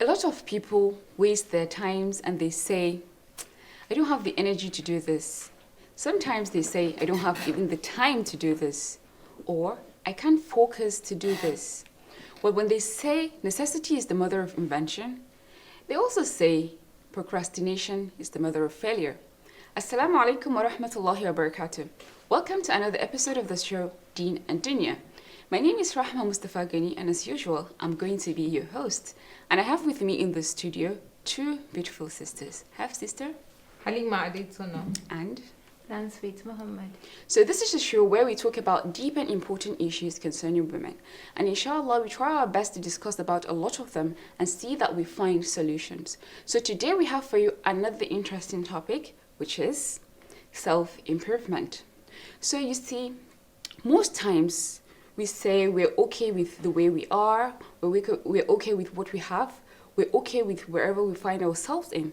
A lot of people waste their times and they say, I don't have the energy to do this. Sometimes they say, I don't have even the time to do this. Or, I can't focus to do this. Well, when they say necessity is the mother of invention, they also say procrastination is the mother of failure. Assalamu alaikum wa rahmatullahi wa barakatuh. Welcome to another episode of the show, Deen and Dunya. My name is Rahma Mustafa Ghani, and as usual, I'm going to be your host. And I have with me in the studio two beautiful sisters. Half sister Haleema and Nansfit Muhammad. So this is a show where we talk about deep and important issues concerning women. And inshallah, we try our best to discuss about a lot of them and see that we find solutions. So today we have for you another interesting topic, which is self-improvement. So you see, most times we say we're okay with the way we are, we're okay with what we have, we're okay with wherever we find ourselves in.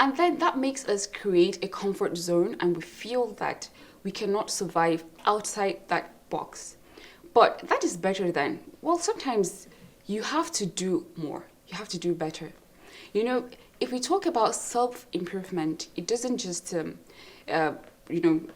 And then that makes us create a comfort zone, and we feel that we cannot survive outside that box. But that is better than, well, sometimes you have to do more. You have to do better. You know, if we talk about self-improvement, it doesn't just,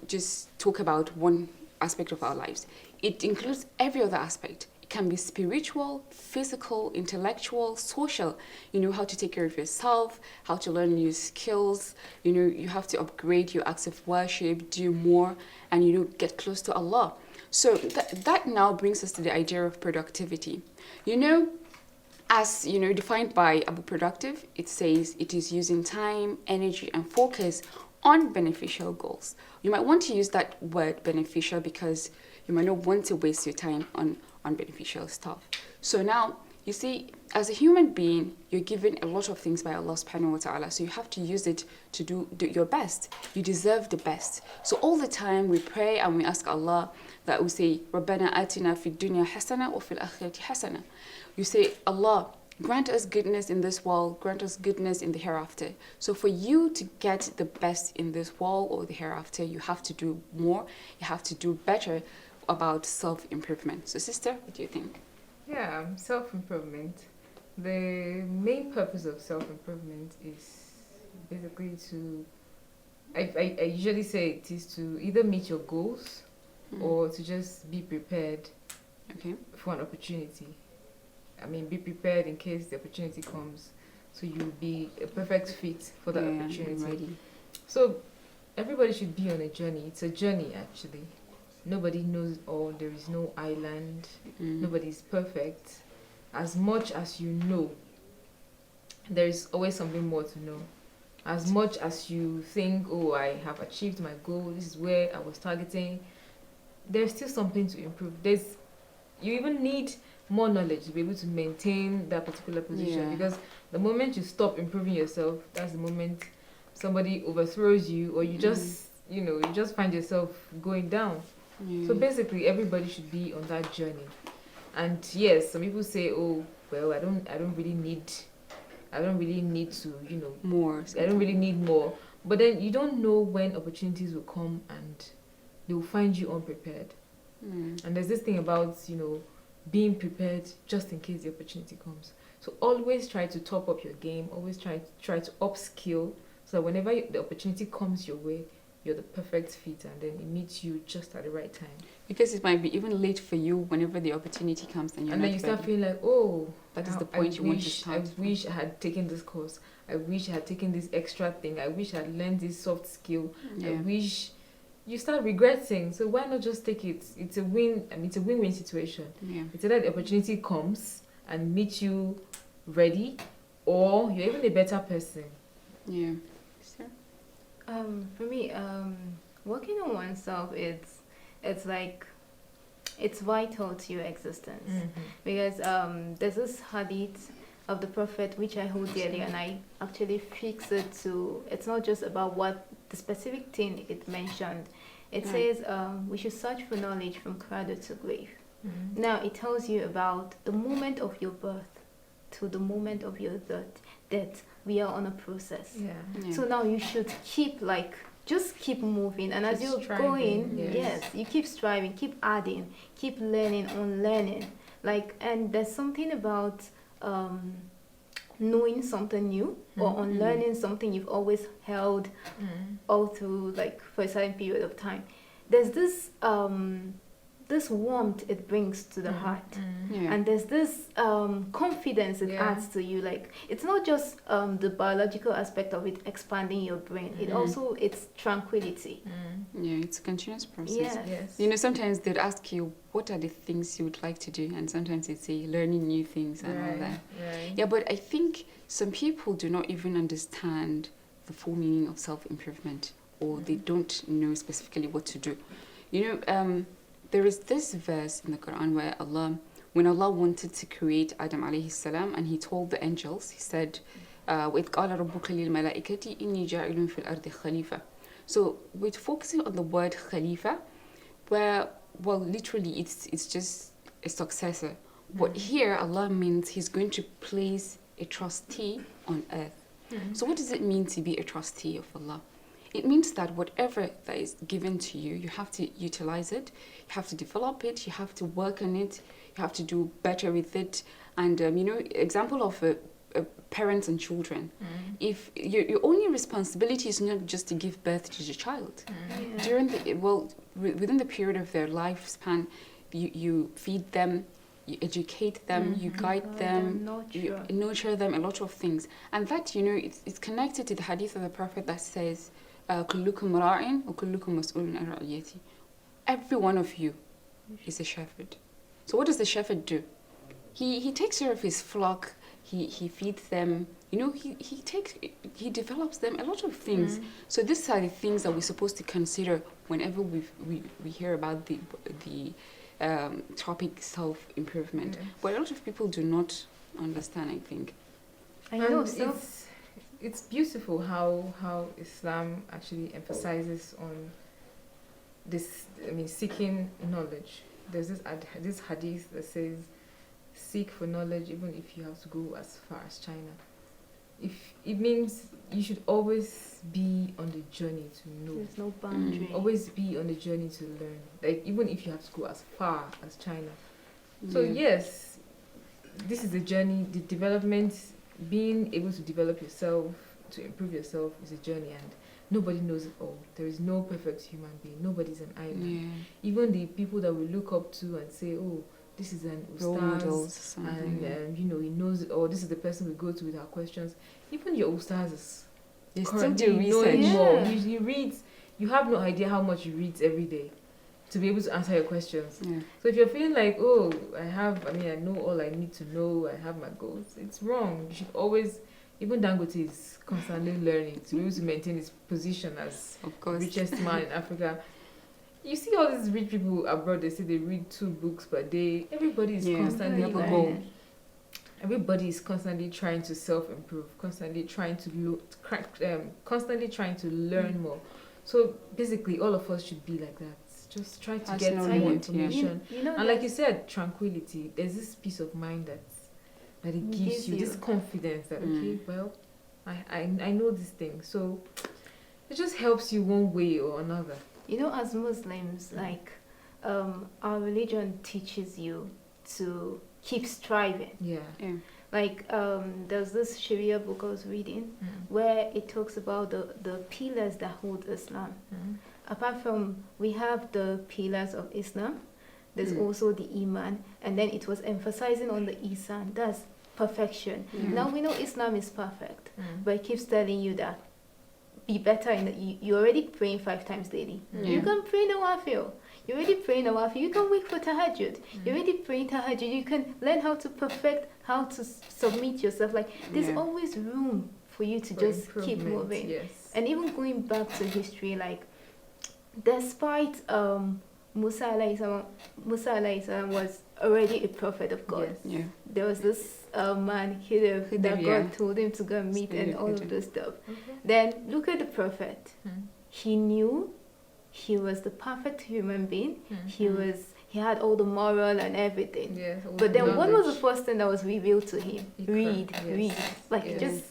just talk about one aspect of our lives. It includes every other aspect. It can be spiritual, physical, intellectual, social. You know how to take care of yourself, how to learn new skills. You know, you have to upgrade your acts of worship, do more, and get close to Allah. So that now brings us to the idea of productivity. As defined by Abu Productive, it says it is using time, energy, and focus on beneficial goals. You might want to use that word beneficial because you might not want to waste your time on beneficial stuff. So now, you see, as a human being, you're given a lot of things by Allah subhanahu wa ta'ala. So you have to use it to do your best. You deserve the best. So all the time we pray and we ask Allah that we say, رَبَّنَا آتِنَا فِي الدُّنْيَا حَسَنَةً وَفِي الْآخِرَةِ حَسَنَةً. You say, Allah, grant us goodness in this world, grant us goodness in the hereafter. So for you to get the best in this world or the hereafter, you have to do more, you have to do better about self-improvement. So sister, what do you think? Yeah, self-improvement. The main purpose of self-improvement is basically I usually say it is to either meet your goals or to just be prepared for an opportunity. I mean, be prepared in case the opportunity comes. So you'll be a perfect fit for that opportunity. Ready. So everybody should be on a journey. It's a journey, actually. Nobody knows all. There is no island. Nobody is perfect. As much as you know, there is always something more to know. As much as you think, oh, I have achieved my goal, this is where I was targeting, there's still something to improve. You even need more knowledge to be able to maintain that particular position. Because the moment you stop improving yourself, that's the moment somebody overthrows you, or you just, you just find yourself going down. So basically, everybody should be on that journey. And yes, some people say, "Oh, well, I don't really need to, more. I don't really need more." But then you don't know when opportunities will come and they will find you unprepared. And there's this thing about being prepared just in case the opportunity comes. So always try to top up your game. Always try to upskill so that whenever the opportunity comes your way, you're the perfect fit, and then it meets you just at the right time. Because it might be even late for you whenever the opportunity comes, and then you start feeling like, oh, that is the point you want to start. I wish I had taken this course. I wish I had taken this extra thing. I wish I had learned this soft skill. I wish. You start regretting. So why not just take it? It's a win. I mean, it's a win-win situation. It's either the opportunity comes and meets you ready, or you're even a better person. Yeah. For me, working on oneself, it's like it's vital to your existence because there's this hadith of the Prophet which I hold dearly, and I actually fix it to. It's not just about what the specific thing it mentioned. It says we should search for knowledge from cradle to grave. Now it tells you about the moment of your birth to the moment of your death. We are on a process. So now you should keep just keep moving, and as you're going, you keep striving, keep adding, keep learning, unlearning. And there's something about knowing something new or on learning something you've always held all through, like, for a certain period of time. There's this warmth it brings to the heart, and there's this confidence it adds to you. Like, it's not just the biological aspect of it expanding your brain, it also, it's tranquility. Yeah, it's a continuous process. Yes. You know, sometimes they'd ask you, what are the things you would like to do? And sometimes they'd say, learning new things and all that. Right. Yeah, but I think some people do not even understand the full meaning of self-improvement, or they don't know specifically what to do. You know, there is this verse in the Quran where when Allah wanted to create Adam alayhi salam, and he told the angels, he said, وَإِذْ قَالَ رَبُّكَ لِلْمَلَائِكَةِ إِنِّي جَاعِلٌ فِي الْأَرْضِ خَلِيفَةً. So we're focusing on the word Khalifa, where, well, literally it's just a successor. But here Allah means He's going to place a trustee on earth. So what does it mean to be a trustee of Allah? It means that whatever that is given to you, you have to utilize it, you have to develop it, you have to work on it, you have to do better with it. And, you know, example of parents and children. If your only responsibility is not just to give birth to the child. During within the period of their lifespan, you feed them, you educate them, you guide them, you nurture them, a lot of things. And that, you know, it's connected to the hadith of the Prophet that says, كلكم راع وكلكم مسؤول عن رعيته. Every one of you is a shepherd. So what does the shepherd do? He takes care of his flock, he feeds them, you know, he develops them, a lot of things. So these are the things that we're supposed to consider whenever we hear about the topic self-improvement. But a lot of people do not understand, I think. I know, it's beautiful how Islam actually emphasizes on this, I mean, seeking knowledge. There's this hadith that says, seek for knowledge even if you have to go as far as China. If it means you should always be on the journey to know. There's no boundary. Always be on the journey to learn. Like, even if you have to go as far as China. So yes, this is a journey. The development, being able to develop yourself, to improve yourself, is a journey, and nobody knows it all. There is no perfect human being. Nobody's an island. Even the people that we look up to and say, oh, this is an ustaz, and you know, he knows it all. This is the person we go to with our questions. Even your ustazes, they still do research. More. You read. You have no idea how much you read every day to be able to answer your questions. So if you're feeling like, oh, I know all I need to know, I have my goals, it's wrong. You should always, even Dangote is constantly learning to be able to maintain his position as richest man in Africa. You see all these rich people abroad, they say they read 2 books per day. Everybody is constantly learning. Everybody is constantly trying to self-improve, constantly trying to constantly trying to learn more. So basically, all of us should be like that. Just try to get more information. You know, and like you said, tranquility. There's this peace of mind that it gives you this confidence that okay, well, I know this thing. So it just helps you one way or another. You know, as Muslims, like, our religion teaches you to keep striving. Like, there's this Sharia book I was reading where it talks about the pillars that hold Islam. Apart from, we have the pillars of Islam, there's also the Iman, and then it was emphasizing on the Ihsan, that's perfection. Now we know Islam is perfect, but it keeps telling you that be better you're already praying 5 times daily. You can pray Nawafil. You're already praying Nawafil. You can wait for Tahajjud. You're already praying Tahajjud. You can learn how to perfect, how to submit yourself. Like, there's always room for you to just keep moving. And even going back to history, like, despite Musa alayhi salam was already a prophet of God. There was this man, Khidr, that God told him to go and meet and all of this stuff. Then look at the prophet. He knew he was the perfect human being. He had all the moral and everything. But then what was the first thing that was revealed to him? Read. Like, just,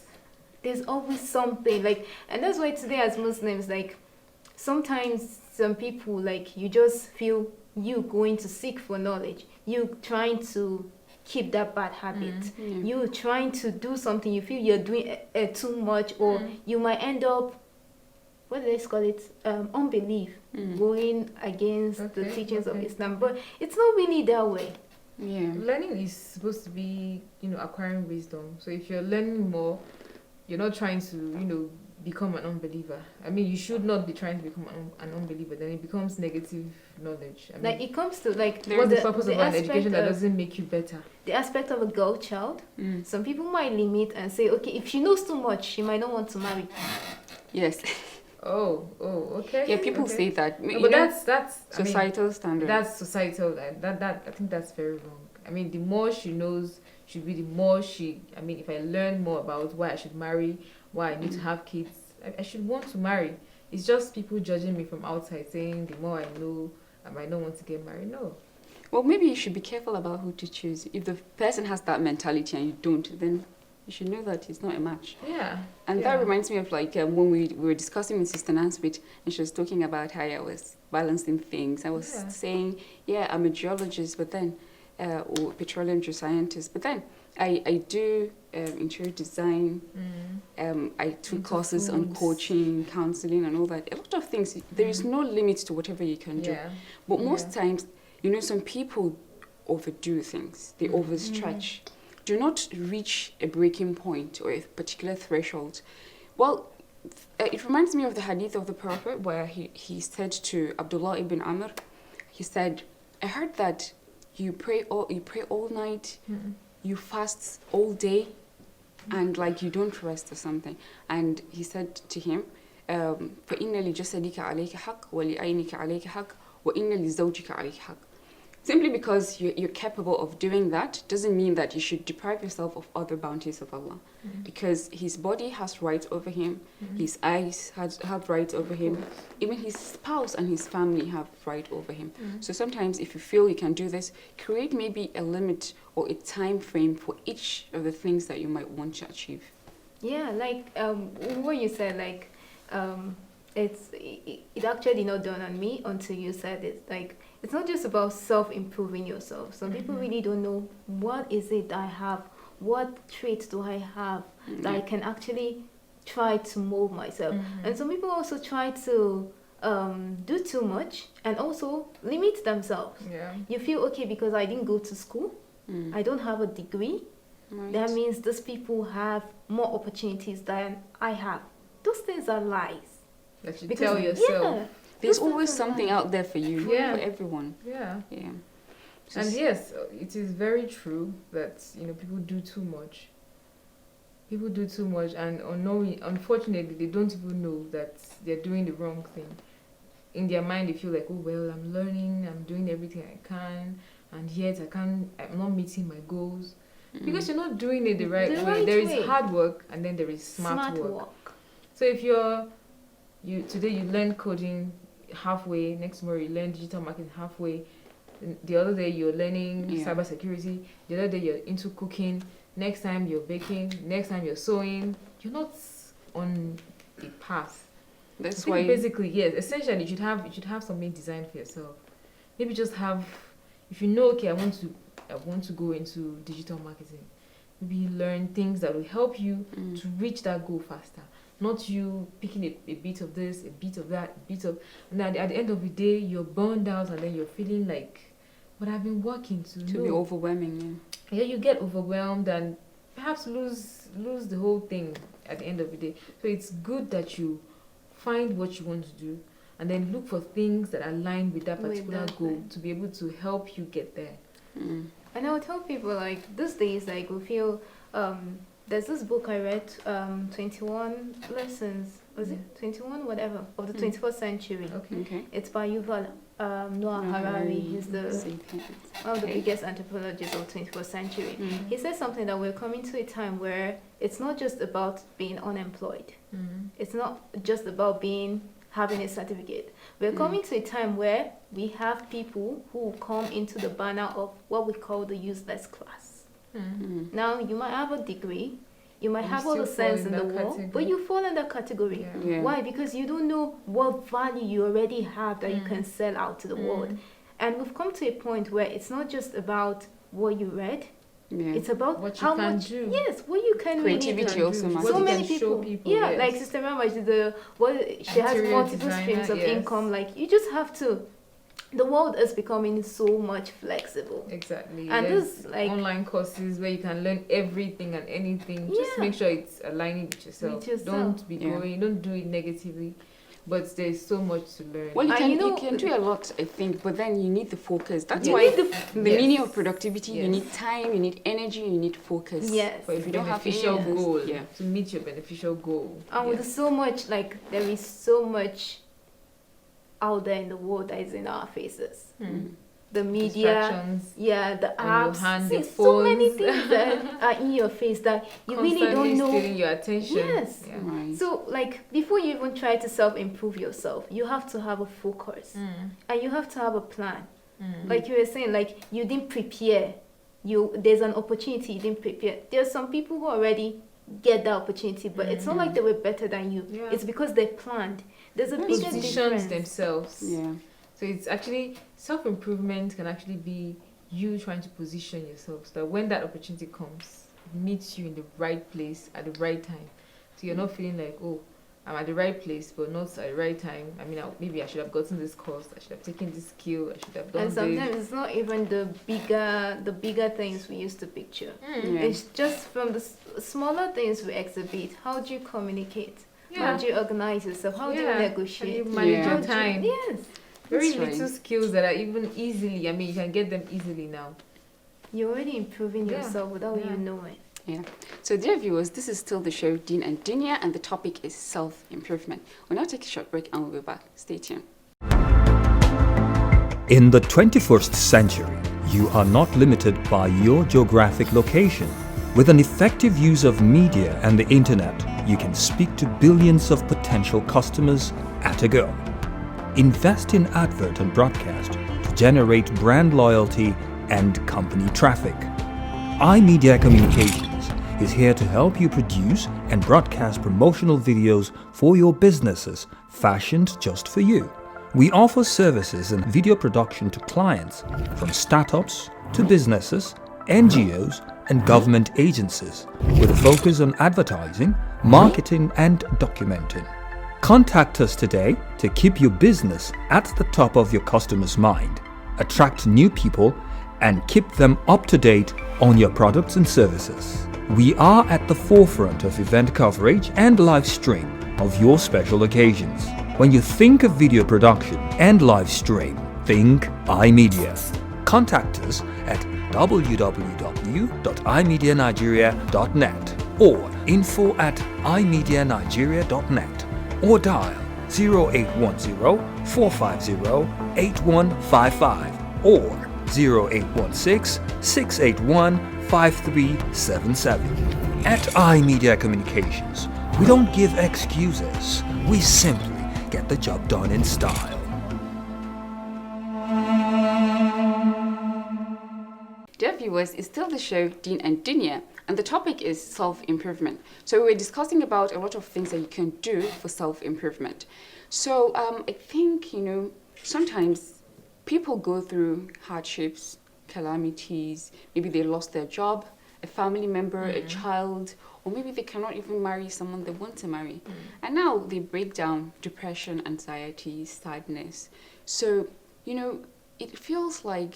there's always something. Like, and that's why today as Muslims, like, sometimes some people, like, you just feel you going to seek for knowledge, you trying to keep that bad habit. Yeah. You trying to do something, you feel you're doing too much, or you might end up, what do they call it, unbelief, going against the teachings of Islam. But it's not really that way. Yeah. Learning is supposed to be, acquiring wisdom. So if you're learning more, you're not trying to, become an unbeliever. I mean, you should not be trying to become an unbeliever. Then it becomes negative knowledge. I mean, Like, it comes to, like, what's the purpose of an education that doesn't make you better? The aspect of a girl child, some people might limit and say, okay, if she knows too much, she might not want to marry. Yes. Oh, okay. Yeah, people okay. say that. No, but that's societal standard. That's societal. That I think that's very wrong. I mean, the more she knows, should be the more she. I mean, if I learn more about why I should marry, why I need to have kids, I should want to marry. It's just people judging me from outside, saying the more I know, I might not want to get married. No. Well, maybe you should be careful about who to choose. If the person has that mentality and you don't, then you should know that it's not a match. Yeah. And that reminds me of when we were discussing with Sister Nansfit, and she was talking about how I was balancing things. I was saying, I'm a geologist, but then, or petroleum geoscientist, but then I do interior design. I took courses on coaching, counseling, and all that. A lot of things. There is no limit to whatever you can do. But most times, some people overdo things. They overstretch. Do not reach a breaking point or a particular threshold. Well, it reminds me of the hadith of the Prophet where he said to Abdullah ibn Amr, he said, I heard that you pray all night, you fast all day, and like you don't rest or something. And he said to him, فَإِنَّ لِجَسَدِكَ عَلَيْكَ حَقٍّ وَلِعَيْنِكَ عَلَيْكَ حَقٍّ وَإِنَّ لِزَوْجِكَ عَلَيْكَ حَقٍّ. Simply because you're capable of doing that doesn't mean that you should deprive yourself of other bounties of Allah. Because his body has rights over him, his eyes have rights over him, even his spouse and his family have right over him. So sometimes if you feel you can do this, create maybe a limit or a time frame for each of the things that you might want to achieve. Yeah, like what you said, like it actually not dawned on me until you said it. Like, it's not just about self-improving yourself. Some people really don't know what is it I have, what traits do I have that I can actually try to mold myself. And some people also try to do too much and also limit themselves. You feel, okay, because I didn't go to school, I don't have a degree, that means those people have more opportunities than I have. Those things are lies. That you tell yourself. There's always something out there for you, for everyone. And yes, it is very true that people do too much. People do too much, and unfortunately, they don't even know that they're doing the wrong thing. In their mind, they feel like, oh well, I'm learning, I'm doing everything I can, and yet I'm not meeting my goals because you're not doing it the right way. There is hard work, and then there is smart work. So if today you learn coding halfway, next tomorrow you learn digital marketing halfway, the other day you're learning cybersecurity, the other day you're into cooking, next time you're baking, next time you're sewing, you're not on a path. That's why basically, yes, essentially you should have something designed for yourself. Maybe just have, if you know, okay, I want to go into digital marketing, maybe learn things that will help you to reach that goal faster. Not you picking a bit of this, a bit of that, and at the end of the day, you're burned out, and then you're feeling like, but I've been working to be overwhelming. Yeah, you get overwhelmed and perhaps lose the whole thing at the end of the day. So it's good that you find what you want to do, and then look for things that align with that particular goal to be able to help you get there. And I would tell people, like, these days, like, we feel there's this book I read, 21 Lessons, was it 21 whatever, of the 21st century. Okay. It's by Yuval Noah Harari. He's one of the biggest anthropologists of the 21st century. He says something that we're coming to a time where it's not just about being unemployed. It's not just about having a certificate. We're coming to a time where we have people who come into the banner of what we call the useless class. Now, you might have a degree, you might have all the sense in the world, but you fall in that category. Why? Because you don't know what value you already have that you can sell out to the world. And we've come to a point where it's not just about what you read, Yeah. It's about What you how can much. do. Yes, what you can Creativity really do. also matters. What So you many can show people. people, Yeah, yes. like Sister Rahma, she has Interior multiple designer, streams of yes. income. Like you just have to. The world is becoming so much flexible. Exactly. And There's this, like, online courses where you can learn everything and anything. Just Yeah. make sure it's aligning with yourself. With yourself. Don't be Yeah. going. Don't do it negatively. But there's so much to learn. Well, you And can, you know- you can do a lot, I think, but then you need the focus. That's You why need the Yes. meaning of productivity, you Yes. need time, you need energy, you need focus. Yes. For a If you don't have any beneficial of this, goal. yeah. To meet your beneficial goal. And with so much, like, there is so much out there in the world that is in our faces. Hmm. The media, Distractions. yeah, the On your apps, hand, see, the so many phones. things that are in your face that you really Constantly don't know. stealing your attention. Yes. Yeah. Right. So, like, before you even try to self-improve yourself, you have to have a focus. And you have to have a plan. Like you were saying, like, you didn't prepare. There's an opportunity, you didn't prepare. There's some people who already get that opportunity, but it's not like they were better than you. Yeah. It's because they planned. There's a bigger Positions difference. themselves. Yeah. So it's actually self-improvement can actually be you trying to position yourself so that when that opportunity comes, it meets you in the right place at the right time. So you're not feeling like, oh, I'm at the right place but not at the right time. I mean, maybe I should have gotten this course, I should have taken this skill, I should have done And this. sometimes it's not even the bigger things we used to picture. Yeah. It's just from the smaller things we exhibit. How do you communicate? How Yeah. do you organize yourself? How do you Yeah. How do negotiate? you manage Yeah. How your do you- time? Yes. Very That's right. little skills that are even easily, I mean, you can get them easily now. You're already improving Yeah. yourself without Yeah. you knowing. Yeah. So, dear viewers, this is still the show Deen and Dunya, and the topic is self-improvement. We'll now take a short break and we'll be back. Stay tuned. In the 21st century, you are not limited by your geographic location. With an effective use of media and the internet, you can speak to billions of potential customers at a go. Invest in advert and broadcast to generate brand loyalty and company traffic. iMedia Communications is here to help you produce and broadcast promotional videos for your businesses fashioned just for you. We offer services in video production to clients from startups to businesses, NGOs, and government agencies with a focus on advertising, marketing, and documenting. Contact us today to keep your business at the top of your customers' mind, attract new people, and keep them up to date on your products and services. We are at the forefront of event coverage and live stream of your special occasions. When you think of video production and live stream, think iMedia. Contact us at www.imedianigeria.net or info@imedianigeria.net or dial 0810-450-8155 or 0816-681-5377. At iMedia Communications, we don't give excuses, we simply get the job done in style. Dear viewers, it's still the show Deen and Dunya, and the topic is self-improvement. So we're discussing about a lot of things that you can do for self-improvement. So I think, sometimes people go through hardships, calamities, maybe they lost their job, a family member, a child, or maybe they cannot even marry someone they want to marry. And now they break down, depression, anxiety, sadness. So, it feels like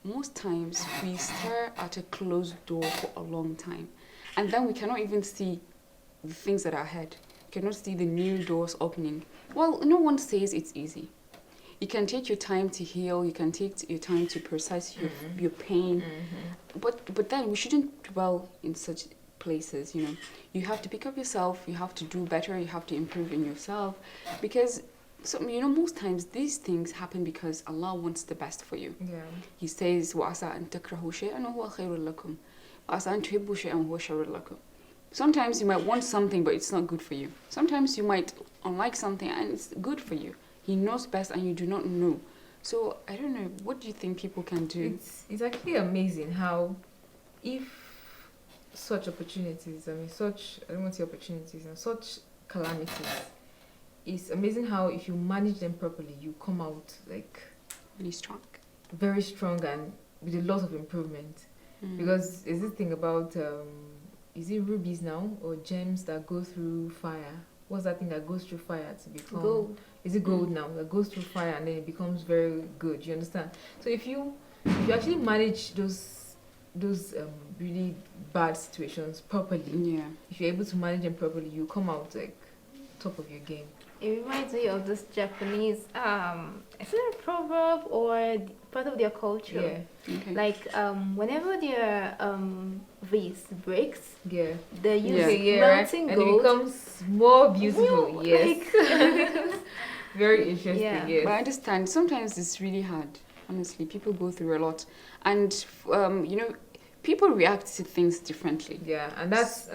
most times we stare at a closed door for a long time, and then we cannot even see the things that are ahead. We cannot see the new doors opening. Well, no one says it's easy. You can take your time to heal, you can take your time to process your pain, but then we shouldn't dwell in such places. You have to pick up yourself, you have to do better, you have to improve in yourself, because most times these things happen because Allah wants the best for you. Yeah. He says, وَعَسَىٰ أَن تَكْرَهُوا شَيْئًا وَهُوَ خَيْرٌ لَكُمْ وَعَسَىٰ أَن تُحِبُّوا شَيْئًا وَهُوَ شَرٌّ لَكُمْ. Sometimes you might want something, but it's not good for you. Sometimes you might unlike something, and it's good for you. He knows best, and you do not know. So, I don't know, what do you think people can do? It's actually amazing how if such opportunities, I don't want to say opportunities, and such calamities, it's amazing how if you manage them properly, you come out like Really strong. very strong and with a lot of improvement. Because is this thing about is it rubies now or gems that go through fire? What's that thing that goes through fire to become Gold. Is it gold now that goes through fire and then it becomes very good? You understand? So if you actually manage those really bad situations properly, Yeah. if you're able to manage them properly, you come out like top of your game. It reminds me of this Japanese, is it a proverb or part of their culture? Yeah, Okay. Like whenever their vase breaks, yeah. they use Yeah. melting And it gold. becomes more beautiful. Woo, Yes, like- very interesting. Yeah. Yes. But I understand sometimes it's really hard. Honestly, people go through a lot, and people react to things differently. Yeah, and that's so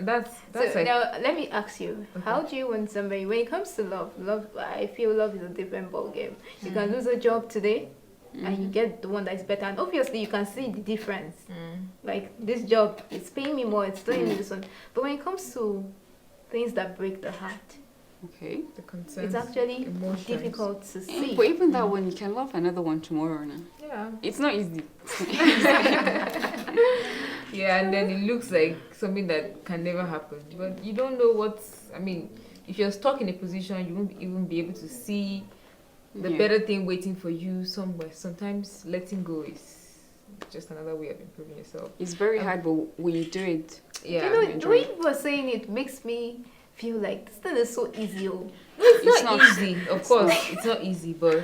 like now let me ask you, Okay. how do you want somebody when it comes to love, I feel love is a different ball game. You can lose a job today and you get the one that is better, and obviously you can see the difference. Like this job is paying me more, it's doing me this one. But when it comes to things that break the heart, Okay. the concerns, it's actually emotions. difficult to see. But even that one, you can love another one tomorrow now. Yeah. It's not easy. Yeah, and then it looks like something that can never happen. But you don't know if you're stuck in a position, you won't even be able to see the Yeah. better thing waiting for you somewhere. Sometimes letting go is just another way of improving yourself. It's very hard, but when you do it, Yeah. You know, the enjoy way it. you were saying it makes me feel like this thing is so easy. Oh. it's not- not easy. Of course, it's not easy, but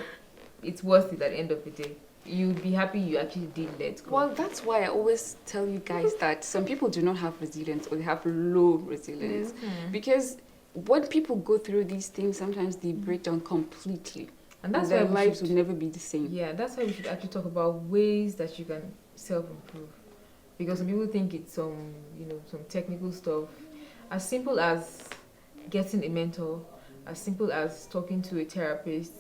it's worth it at the end of the day. You'll be happy you actually did let go. well, that's why I always tell you guys that some people do not have resilience or they have low resilience. Because when people go through these things, sometimes they break down completely. And that's their why we lives should, would never be the same. yeah, that's why we should actually talk about ways that you can self-improve. Because some people think it's some technical stuff. As simple as getting a mentor, as simple as talking to a therapist,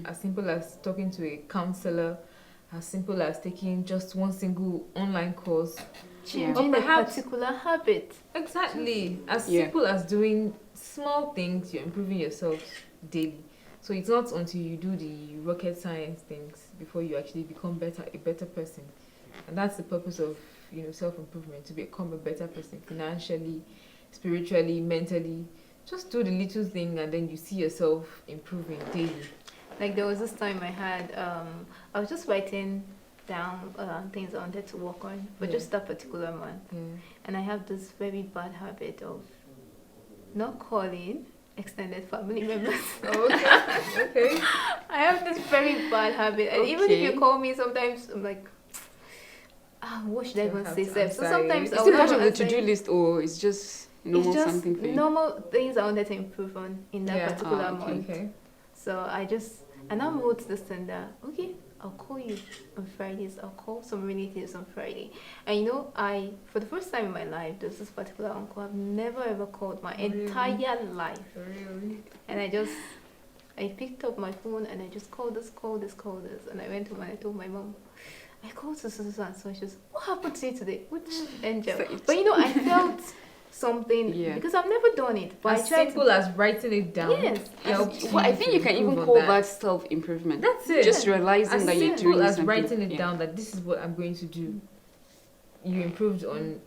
as simple as talking to a counselor, as simple as taking just one single online course. Changing Or a perhaps- particular habit. Exactly. As Yeah. simple as doing small things, you're improving yourself daily. So it's not until you do the rocket science things before you actually become a better person. And that's the purpose of self-improvement, to become a better person financially, spiritually, mentally. Just do the little thing and then you see yourself improving daily. Like there was this time I was just writing down things I wanted to work on, but Yeah. just that particular month. Yeah. And I have this very bad habit of not calling extended family members. Okay. I have this very bad habit, and even if Okay. you call me, sometimes I'm like, what should I You even have say? to Sef? So answer sometimes it. I Is will it part not of the answer to-do it. list or it's just normal It's just something for you? normal things I wanted to improve on in that Yeah. particular Ah, okay. month. Okay. So I wrote this thing that, okay, I'll call you on Fridays. I'll call some relatives on Friday. And for the first time in my life, there's this particular uncle I've never ever called my Really? entire life. Really? And I picked up my phone and I just called this. And I went home and I told my mom, I called so and so. She was, what happened to you today? Which angel? So it's- But I felt something Yeah. because I've never done it. But As I tried simple as writing it down. Yes. helps Well, I you think to you can even improve on call that. that self-improvement. That's it. Just realizing As that you're simple doing as something. writing it Yeah. down that this is what I'm going to do. You improved on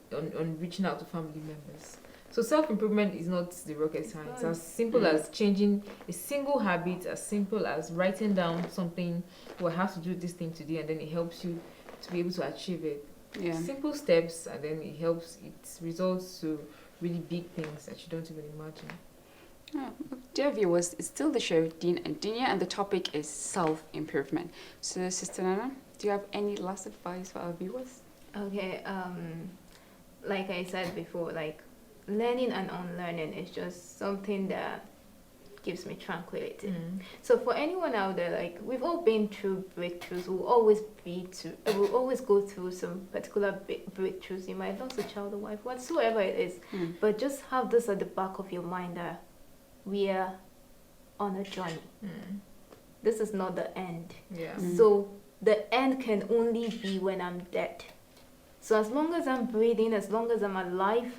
reaching out to family members. So self-improvement is not the rocket science. As simple as changing a single habit, as simple as writing down something, I have to do this thing today, and then it helps you to be able to achieve it. Yeah. Simple steps, and then it results to really big things that you don't even imagine. Dear viewers, it's still the show Deen and Dunya, and the topic is self-improvement. So, Sister Nana, do you have any last advice for our viewers? Okay, like I said before, like learning and unlearning is just something that gives me tranquility. So for anyone out there, like we've all been through breakthroughs, we'll always go through some particular breakthroughs. You might lose a child or wife, whatsoever it is, but just have this at the back of your mind that we are on a journey. This is not the end. Yeah. So the end can only be when I'm dead. So as long as I'm breathing, as long as I'm alive,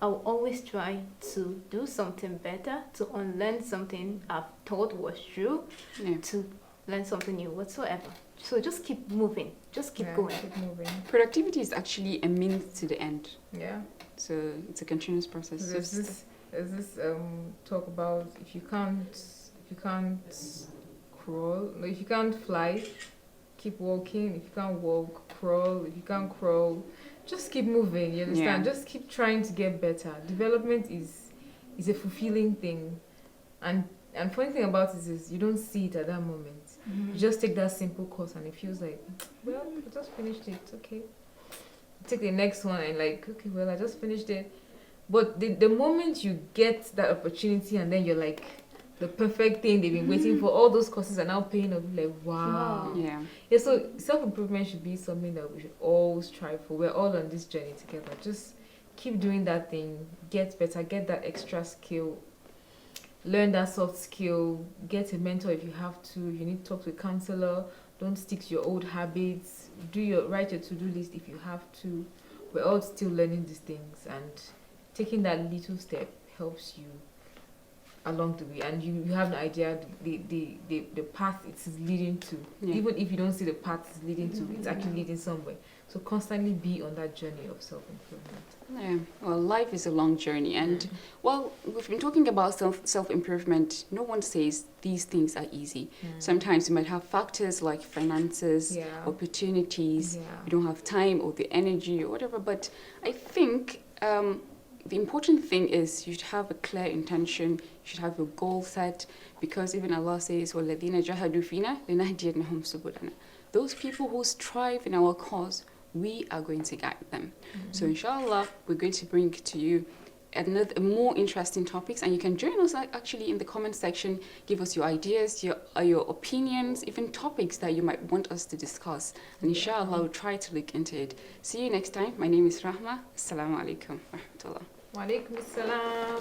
I'll always try to do something better, to unlearn something I've thought was true, Yeah. to learn something new whatsoever. So just keep moving, just keep Yeah, going. keep moving. Productivity is actually a means to the end. Yeah. So it's a continuous process. There's this talk about if you can't crawl, no, if you can't fly, keep walking. If you can't walk, crawl. If you can't crawl, just keep moving. You understand? Yeah. Just keep trying to get better. Development is a fulfilling thing, and funny thing about it is you don't see it at that moment. You just take that simple course and it feels like, well, I just finished it. Okay. Take the next one and like, okay, well, I just finished it. But the moment you get that opportunity and then you're like, the perfect thing they've been waiting for, all those courses are now paying off. Like, wow. Yeah. Yeah, so self-improvement should be something that we should all strive for. We're all on this journey together. Just keep doing that thing, get better, get that extra skill, learn that soft skill, get a mentor if you have to. You need to talk to a counselor. Don't stick to your old habits. Write your to-do list if you have to. We're all still learning these things, and taking that little step helps you along the way, and you have the idea the path it is leading to. Yeah. Even if you don't see the path it's leading to, it's actually leading somewhere. So constantly be on that journey of self-improvement. Yeah. Well, life is a long journey, and well, we've been talking about self-improvement. No one says these things are easy. Sometimes you might have factors like finances, Yeah. opportunities. Yeah. You don't have time or the energy or whatever. But I think the important thing is you should have a clear intention. You should have a goal set, because even Allah says, وَالَّذِينَ جَاهَدُوا فِينَا لَنَهْدِيَنَّهُمْ سُبُلَنَا. Those people who strive in our cause, we are going to guide them. So inshallah, we're going to bring to you another more interesting topics, and you can join us actually in the comment section. Give us your ideas, your opinions, even topics that you might want us to discuss, and inshallah we'll try to look into it. See you next time. My name is Rahma. Assalamu alaikum wa rahmatullah. Wa alaikum assalam.